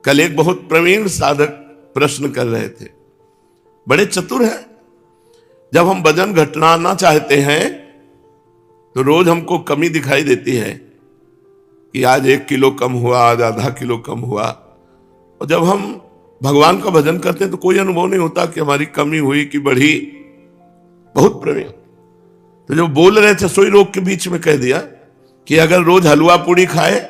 कल एक बहुत प्रवीण साधक प्रश्न कर रहे थे, बड़े चतुर हैं। जब हम वजन घटाना चाहते हैं तो रोज हमको कमी दिखाई देती है कि आज 1 किलो कम हुआ, आज आधा किलो कम हुआ। और जब हम भगवान का भजन करते हैं तो कोई अनुभव नहीं होता कि हमारी कमी हुई कि बढ़ी। बहुत प्रवीण। तो जब बोल रहे थे सोई रोग के बीच में कह दिया कि अगर रोज हलवा पूड़ी खाए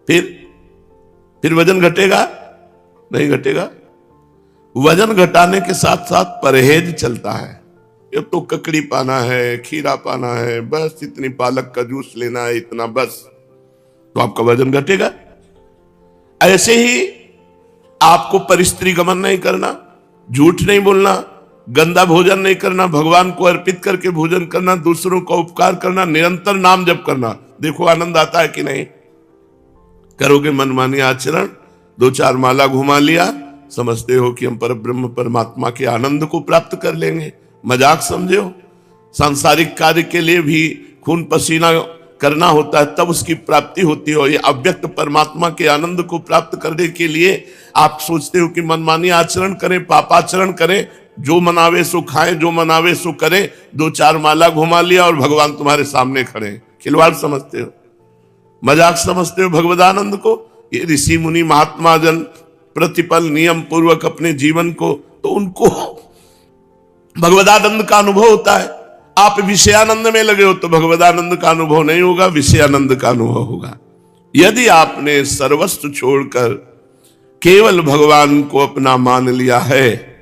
फिर वजन घटेगा? नहीं घटेगा। वजन घटाने के साथ साथ परहेज चलता है। ये तो ककड़ी पाना है, खीरा पाना है, बस इतनी पालक का जूस लेना है, इतना बस, तो आपका वजन घटेगा। ऐसे ही आपको परिस्त्री गमन नहीं करना, झूठ नहीं बोलना, गंदा भोजन नहीं करना, भगवान को अर्पित करके भोजन करना, दूसरों का उपकार करना, निरंतर नाम जप करना। देखो आनंद आता है कि नहीं। करोगे मनमानी आचरण, 2-4 माला घुमा लिया, समझते हो कि हम परब्रह्म परमात्मा के आनंद को प्राप्त कर लेंगे। मजाक समझे हो। सांसारिक कार्य के लिए भी खून पसीना करना होता है, तब उसकी प्राप्ति होती है। ये अव्यक्त परमात्मा के आनंद को प्राप्त करने के लिए आप सोचते हो कि मनमानी आचरण करें, पापाचरण करें, जो मनावे सो खाएं, जो मनावे सो करें। 2-4 माला घुमा लिया और भगवान तुम्हारे सामने खड़े हैं। खिलवाड़ समझते हो, मजाक समझते हो भगवदानंद को। ये ऋषि मुनि महात्मा जन प्रतिपल नियम पूर्वक अपने जीवन को, तो उनको भगवदानंद का अनुभव होता है। आप विषयानंद में लगे हो तो भगवदानंद का अनुभव नहीं होगा, विषयानंद का अनुभव होगा। यदि आपने सर्वस्व छोड़कर केवल भगवान को अपना मान लिया है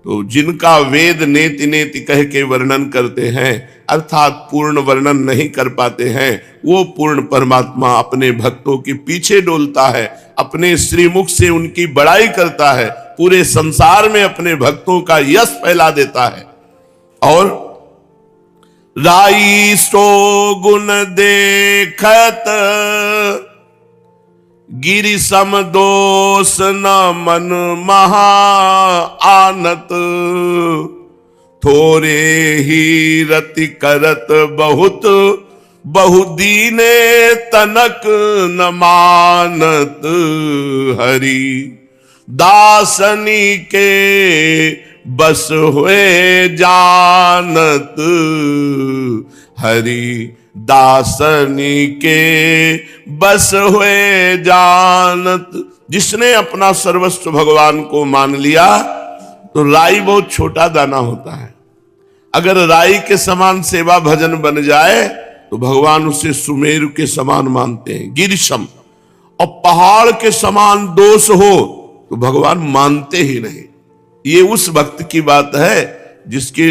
तो जिनका वेद नेति नेति कह के वर्णन करते हैं, अर्थात पूर्ण वर्णन नहीं कर पाते हैं, वो पूर्ण परमात्मा अपने भक्तों के पीछे डोलता है, अपने श्रीमुख से उनकी बड़ाई करता है, पूरे संसार में अपने भक्तों का यश फैला देता है। और राई सो गुण देखत गिरि सम दोष न मन महा आनत, थोरे ही रति करत बहुत बहुदीने तनक न मानत, हरि दासनी के बस हुए जानत, हरि दासनी के बस हुए जानत। जिसने अपना सर्वस्व भगवान को मान लिया तो राई बहुत छोटा दाना होता है। अगर राई के समान सेवा भजन बन जाए तो भगवान उसे सुमेरु के समान मानते हैं, गिरिशम। और पहाड़ के समान दोष हो तो भगवान मानते ही नहीं। ये उस भक्त की बात है जिसके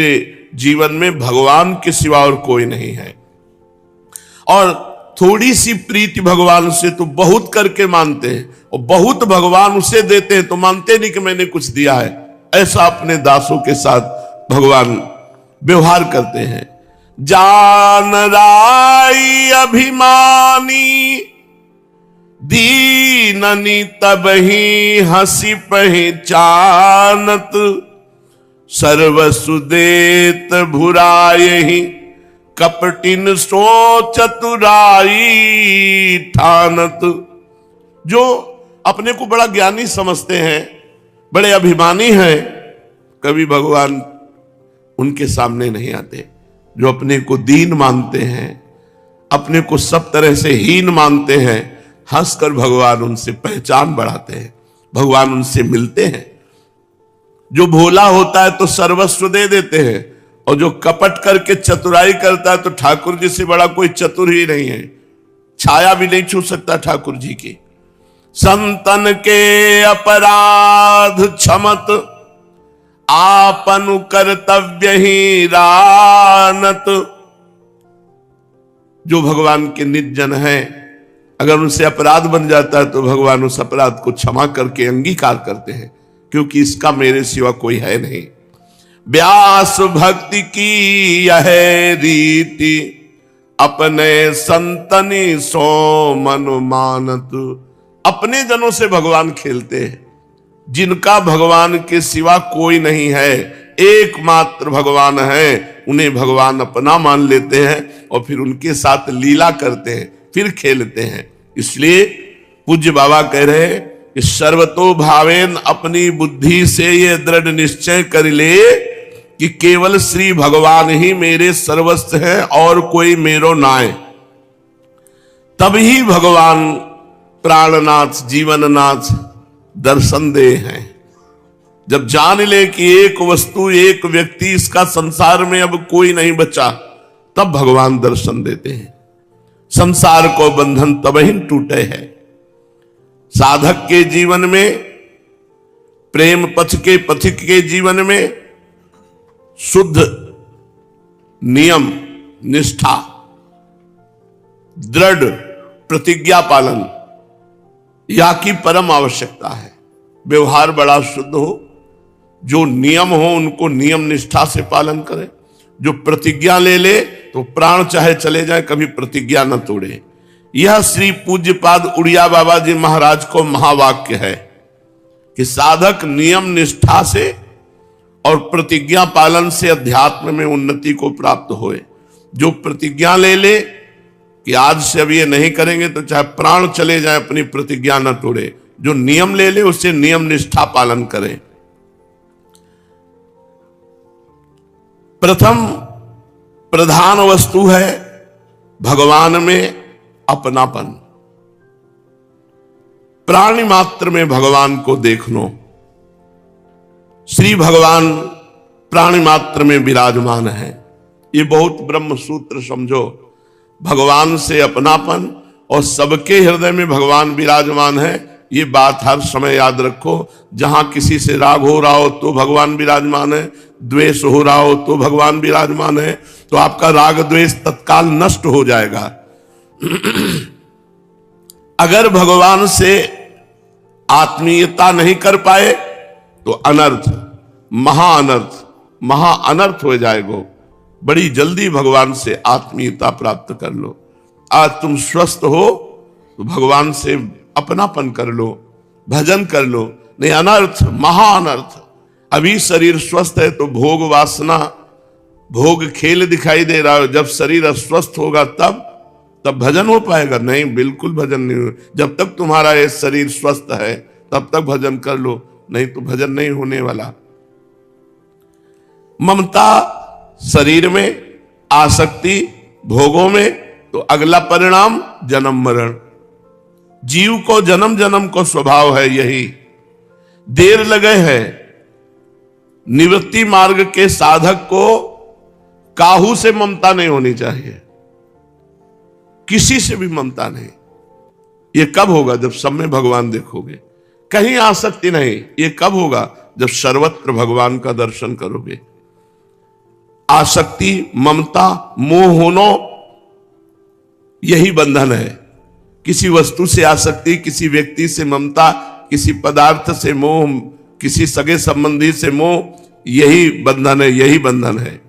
जीवन में भगवान के सिवा और कोई नहीं है। और थोड़ी सी प्रीति भगवान से तो बहुत करके मानते हैं, और बहुत भगवान उसे देते हैं तो मानते नहीं कि मैंने कुछ दिया है। ऐसा अपने दासों के साथ भगवान व्यवहार करते हैं। जान राई अभिमानी दीननी तब ही हंसी पहचानत, सर्वसु देत भुराए ही कपटिन सो चतुराई ठानत। जो अपने को बड़ा ज्ञानी समझते हैं, बड़े अभिमानी हैं, कभी भगवान उनके सामने नहीं आते। जो अपने को दीन मानते हैं, अपने को सब तरह से हीन मानते हैं, हंसकर भगवान उनसे पहचान बढ़ाते हैं, भगवान उनसे मिलते हैं। जो भोला होता है तो सर्वस्व दे देते हैं, और जो कपट करके चतुराई करता है तो ठाकुर जी से बड़ा कोई चतुर ही नहीं है। छाया भी नहीं छू सकता ठाकुर जी की। संतन के अपराध क्षमत आपनु कर्तव्य ही रानत। जो भगवान के निज जन हैं, अगर उनसे अपराध बन जाता है तो भगवान उस अपराध को क्षमा करके अंगीकार करते हैं, क्योंकि इसका मेरे सिवा कोई है नहीं। व्यास भक्ति की यह रीति अपने संतनि सो मनु मानत। अपने जनों से भगवान खेलते हैं, जिनका भगवान के सिवा कोई नहीं है, एकमात्र भगवान है, उन्हें भगवान अपना मान लेते हैं और फिर उनके साथ लीला करते हैं, फिर खेलते हैं। इसलिए पूज्य बाबा कह रहे हैं कि सर्वतो भावेन अपनी बुद्धि से ये दृढ़ निश्चय कर ले कि केवल श्री भगवान ही मेरे सर्वस्व हैं और कोई मेरो नाय। तभी भगवान प्राणनाथ जीवननाथ दर्शन दे हैं। जब जान ले कि एक वस्तु एक व्यक्ति इसका संसार में अब कोई नहीं बचा, तब भगवान दर्शन देते हैं। संसार को बंधन तब ही टूटे है। साधक के जीवन में, प्रेम पथ के पथिक के जीवन में शुद्ध नियम निष्ठा, दृढ़ प्रतिज्ञा पालन या की परम आवश्यकता है। व्यवहार बड़ा शुद्ध हो, जो नियम हो उनको नियम निष्ठा से पालन करे। जो प्रतिज्ञा ले ले तो प्राण चाहे चले जाए, कभी प्रतिज्ञा न तोड़े। यह श्री पूज्यपाद उड़िया बाबा जी महाराज को महावाक्य है कि साधक नियम निष्ठा से और प्रतिज्ञा पालन से अध्यात्म में उन्नति को प्राप्त होए। जो प्रतिज्ञा ले ले कि आज से अब ये नहीं करेंगे तो चाहे प्राण चले जाए, अपनी प्रतिज्ञा न तोड़े। जो नियम ले ले उससे नियम निष्ठा पालन करें। प्रथम प्रधान वस्तु है भगवान में अपनापन। प्राणी मात्र में भगवान को देख लो। श्री भगवान प्राणी मात्र में विराजमान है। ये बहुत ब्रह्म सूत्र समझो। भगवान से अपनापन और सबके हृदय में भगवान विराजमान है, ये बात हर समय याद रखो। जहां किसी से राग हो रहा हो तो भगवान विराजमान है, द्वेष हो रहा हो तो भगवान विराजमान है, तो आपका राग द्वेष तत्काल नष्ट हो जाएगा। अगर भगवान से आत्मीयता नहीं कर पाए तो अनर्थ, महा अनर्थ हो जाएगा। बड़ी जल्दी भगवान से आत्मीयता प्राप्त कर लो। आज तुम स्वस्थ हो तो भगवान से अपनापन कर लो, भजन कर लो। नहीं अनर्थ, महा अनर्थ। अभी शरीर स्वस्थ है तो भोग वासना, भोग खेल दिखाई दे रहा है। जब शरीर अस्वस्थ होगा तब भजन हो पाएगा? नहीं, बिल्कुल भजन नहीं हो। जब तक तुम्हारा ये शरीर स्वस्थ है तब तक भजन कर लो, नहीं तो भजन नहीं होने वाला। ममता शरीर में, आसक्ति भोगों में, तो अगला परिणाम जन्म मरण। जीव को जन्म जन्म को स्वभाव है यही। देर लगे है। निवृत्ति मार्ग के साधक को काहू से ममता नहीं होनी चाहिए, किसी से भी ममता नहीं। ये कब होगा? जब सब में भगवान देखोगे। कहीं आसक्ति नहीं। ये कब होगा? जब सर्वत्र भगवान का दर्शन करोगे। आसक्ति, ममता, मोह होना, यही बंधन है। किसी वस्तु से आसक्ति, किसी व्यक्ति से ममता, किसी पदार्थ से मोह, किसी सगे संबंधी से मोह, यही बंधन है, यही बंधन है।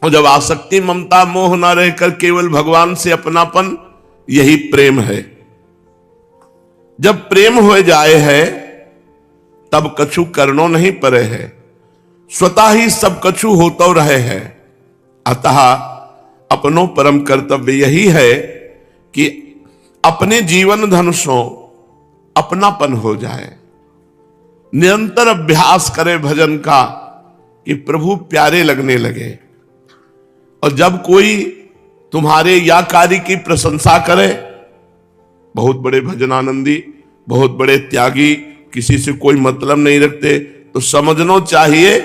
और जब आसक्ति, ममता, मोह ना रहकर केवल भगवान से अपनापन, यही प्रेम है। जब प्रेम हो जाए है तब कछु करनो नहीं परे है, स्वतः ही सब कछु होतो रहे है। अतः अपनो परम कर्तव्य यही है कि अपने जीवन धन सो अपनापन हो जाए। निरंतर अभ्यास करे भजन का कि प्रभु प्यारे लगने लगे। और जब कोई तुम्हारे या कार्य की प्रशंसा करे, बहुत बड़े भजनानंदी, बहुत बड़े त्यागी, किसी से कोई मतलब नहीं रखते, तो समझना चाहिए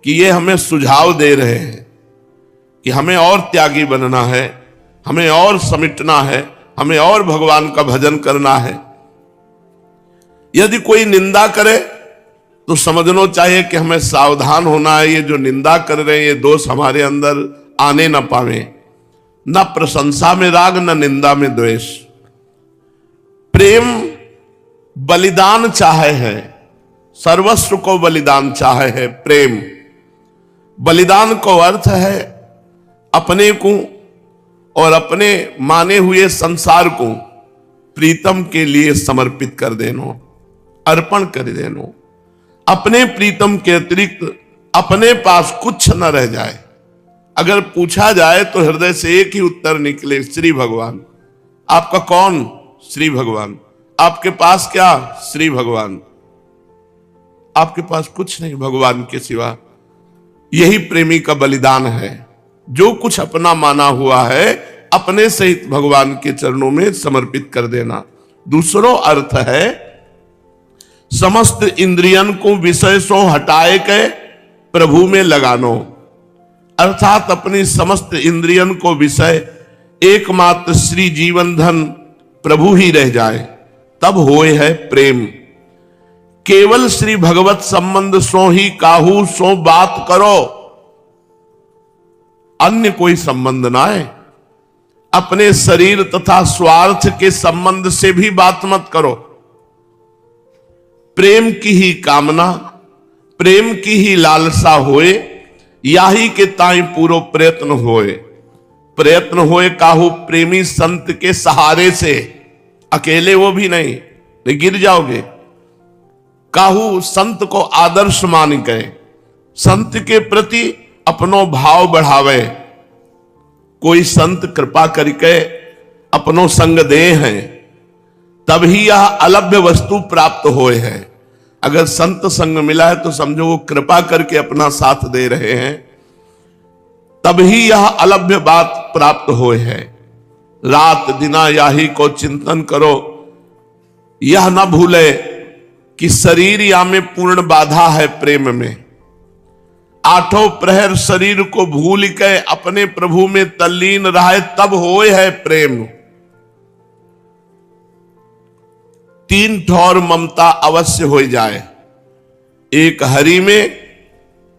कि ये हमें सुझाव दे रहे हैं कि हमें और त्यागी बनना है, हमें और समिटना है, हमें और भगवान का भजन करना है। यदि कोई निंदा करे तो समझना चाहिए कि हमें सावधान होना है। ये जो निंदा कर रहे हैं ये दोष हमारे अंदर आने न पावे। न प्रशंसा में राग, न निंदा में द्वेष। प्रेम बलिदान चाहे है, सर्वस्व को बलिदान चाहे है। प्रेम बलिदान को अर्थ है अपने को और अपने माने हुए संसार को प्रीतम के लिए समर्पित कर देना, अर्पण कर देना। अपने प्रीतम के अतिरिक्त अपने पास कुछ न रह जाए। अगर पूछा जाए तो हृदय से एक ही उत्तर निकले, श्री भगवान। आपका कौन? श्री भगवान। आपके पास क्या? श्री भगवान। आपके पास कुछ नहीं भगवान के सिवा। यही प्रेमी का बलिदान है, जो कुछ अपना माना हुआ है अपने सहित भगवान के चरणों में समर्पित कर देना। दूसरो अर्थ है समस्त इंद्रियन को विषय सो हटाए के प्रभु में लगानो, अर्थात अपनी समस्त इंद्रियन को विषय एकमात्र श्री जीवन धन प्रभु ही रह जाए, तब होए है प्रेम। केवल श्री भगवत संबंध सो ही काहू सो बात करो, अन्य कोई संबंध ना है। अपने शरीर तथा स्वार्थ के संबंध से भी बात मत करो। प्रेम की ही कामना, प्रेम की ही लालसा होए, याही के ताई पूरो प्रयत्न होए। प्रयत्न होए काहू प्रेमी संत के सहारे से, अकेले वो भी नहीं गिर जाओगे। काहू संत को आदर्श मान गए, संत के प्रति अपनो भाव बढ़ावे। कोई संत कृपा करके अपनो संग दे हैं, तभी यह अलभ्य वस्तु प्राप्त होए है। अगर संत संग मिला है तो समझो वो कृपा करके अपना साथ दे रहे हैं, तभी यह अलभ्य बात प्राप्त होए है। रात दिना याही को चिंतन करो, यह न भूले कि शरीर या में पूर्ण बाधा है प्रेम में। आठों प्रहर शरीर को भूल के अपने प्रभु में तल्लीन रहे, तब होए है प्रेम। तीन ठौर ममता अवश्य हो जाए, एक हरि में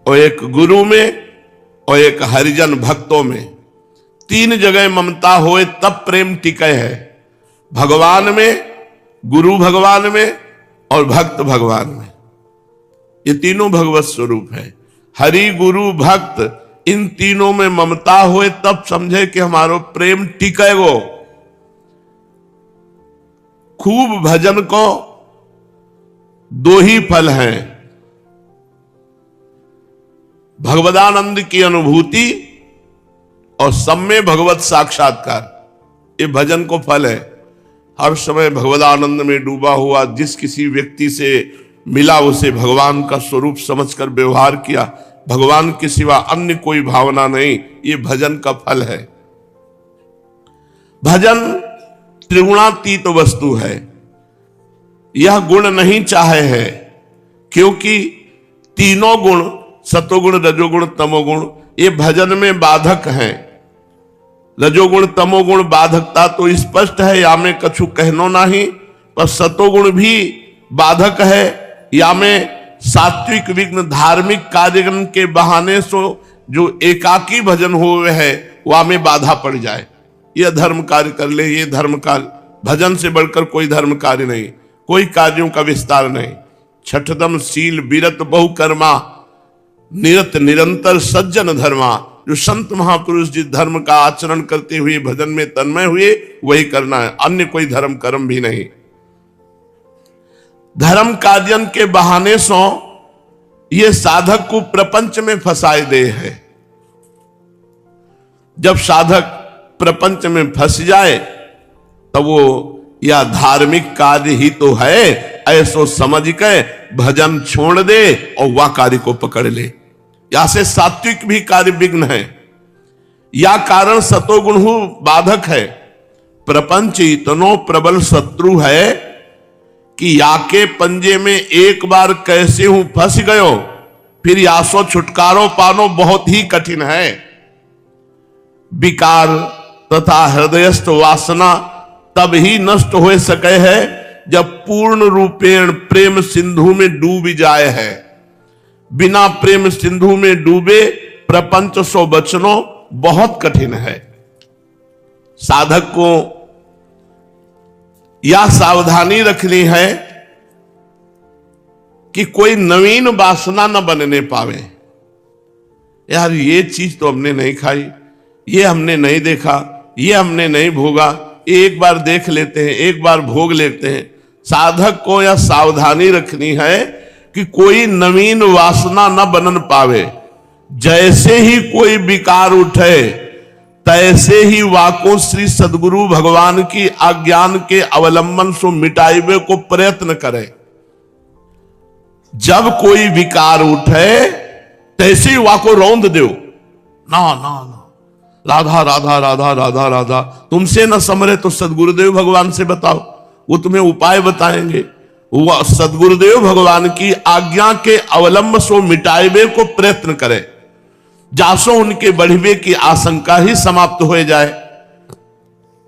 और एक गुरु में और एक हरिजन भक्तों में। तीन जगह ममता होए तब प्रेम टिके है, भगवान में, गुरु भगवान में और भक्त भगवान में। ये तीनों भगवत स्वरूप है। हरि गुरु भक्त, इन तीनों में ममता होए तब समझे कि हमारो प्रेम टिकेगो। खूब भजन को दो ही फल हैं, भगवदानंद की अनुभूति और सम्य भगवत साक्षात्कार। ये भजन को फल है। हर समय भगवदानंद में डूबा हुआ जिस किसी व्यक्ति से मिला, उसे भगवान का स्वरूप समझकर व्यवहार किया, भगवान के सिवा अन्य कोई भावना नहीं, ये भजन का फल है। भजन त्रिगुणातीत वस्तु है, यह गुण नहीं चाहे है, क्योंकि तीनों गुण सतोगुण रजोगुण तमोगुण ये भजन में बाधक हैं। रजोगुण तमोगुण बाधकता तो स्पष्ट है, या में कछु कहनो नहीं, पर सतोगुण भी बाधक है। या में सात्विक विघ्न धार्मिक कार्यक्रम के बहाने से जो एकाकी भजन हुए है वह में बाधा पड़ जाए, यह धर्म कार्य कर ले, ये धर्म कार्य। भजन से बढ़कर कोई धर्म कार्य नहीं, कोई कार्यों का विस्तार नहीं। छठदम शील विरत बहुकर्मा, निरत निरंतर सज्जन धर्मा। जो संत महापुरुष जिस धर्म का आचरण करते हुए भजन में तन्मय हुए वही करना है, अन्य कोई धर्म कर्म भी नहीं। धर्म कार्यन के बहाने से ये साधक को प्रपंच में फंसाए दे है। जब साधक प्रपंच में फंस जाए तब वो या धार्मिक कार्य ही तो है ऐसो समझ के भजन छोड़ दे और वह कार्य को पकड़ ले। या से सात्विक भी कार्य विघ्न है, या कारण सतोगुण बाधक है। प्रपंच इतनो प्रबल शत्रु है कि याके पंजे में एक बार कैसे हूं फंस गयो, फिर यासो छुटकारो पानो बहुत ही कठिन है। विकार तथा हृदयस्थ वासना तब ही नष्ट हो सके है जब पूर्ण रूपेण प्रेम सिंधु में डूब जाए है। बिना प्रेम सिंधु में डूबे प्रपंच सो बचनो बहुत कठिन है। साधक को यह सावधानी रखनी है कि कोई नवीन वासना न बनने पावे। यार ये चीज तो हमने नहीं खाई, ये हमने नहीं देखा, ये हमने नहीं भोगा, एक बार देख लेते हैं, एक बार भोग लेते हैं। साधक को यह सावधानी रखनी है कि कोई नवीन वासना न बनन पावे। जैसे ही कोई विकार उठे तैसे ही वाको श्री सदगुरु भगवान की आज्ञान के अवलंबन सो मिटाइबे को प्रयत्न करे। जब कोई विकार उठे तैसे ही वाको रौंद दो, ना ना ना, राधा राधा राधा राधा राधा। तुमसे न समरे तो सदगुरुदेव भगवान से बताओ, वो तुम्हें उपाय बताएंगे। वह सदगुरुदेव भगवान की आज्ञा के अवलंब सो मिटाइबे को प्रयत्न करे, जासो उनके बढ़िबे की आशंका ही समाप्त हो जाए।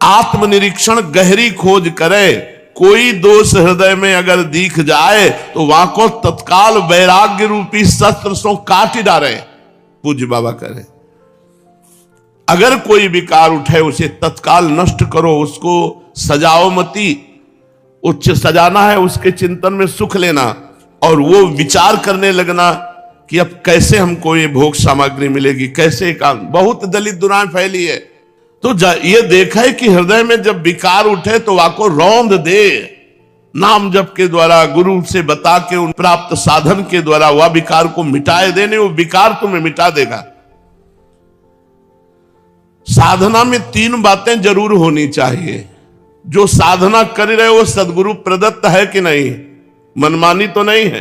आत्मनिरीक्षण गहरी खोज करे, कोई दोष हृदय में अगर दिख जाए तो वहां को तत्काल वैराग्य रूपी शस्त्र सो काट डाले। पूज्य बाबा करें, अगर कोई विकार उठे उसे तत्काल नष्ट करो, उसको सजाओ मती। उच्च सजाना है, उसके चिंतन में सुख लेना और वो विचार करने लगना कि अब कैसे हमको ये भोग सामग्री मिलेगी, कैसे काम। बहुत दलित दुराएं फैली है। तो ये देखा है कि हृदय में जब विकार उठे तो वाको रौंद दे, नाम जप के द्वारा, गुरु से बता के उन प्राप्त साधन के द्वारा वह विकार को मिटाए देने, वो विकार तुम्हें मिटा देगा। साधना में 3 बातें जरूर होनी चाहिए। जो साधना कर रहे हो सदगुरु प्रदत्त है कि नहीं, मनमानी तो नहीं है।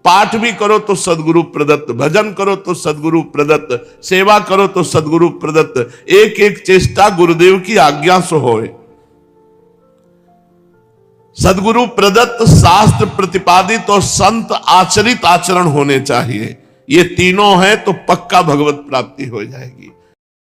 पाठ भी करो तो सदगुरु प्रदत्त, भजन करो तो सदगुरु प्रदत्त, सेवा करो तो सदगुरु प्रदत्त। एक एक चेष्टा गुरुदेव की आज्ञा से होए। सदगुरु प्रदत्त, शास्त्र प्रतिपादित और संत आचरित आचरण होने चाहिए। ये तीनों हैं तो पक्का भगवत प्राप्ति हो जाएगी।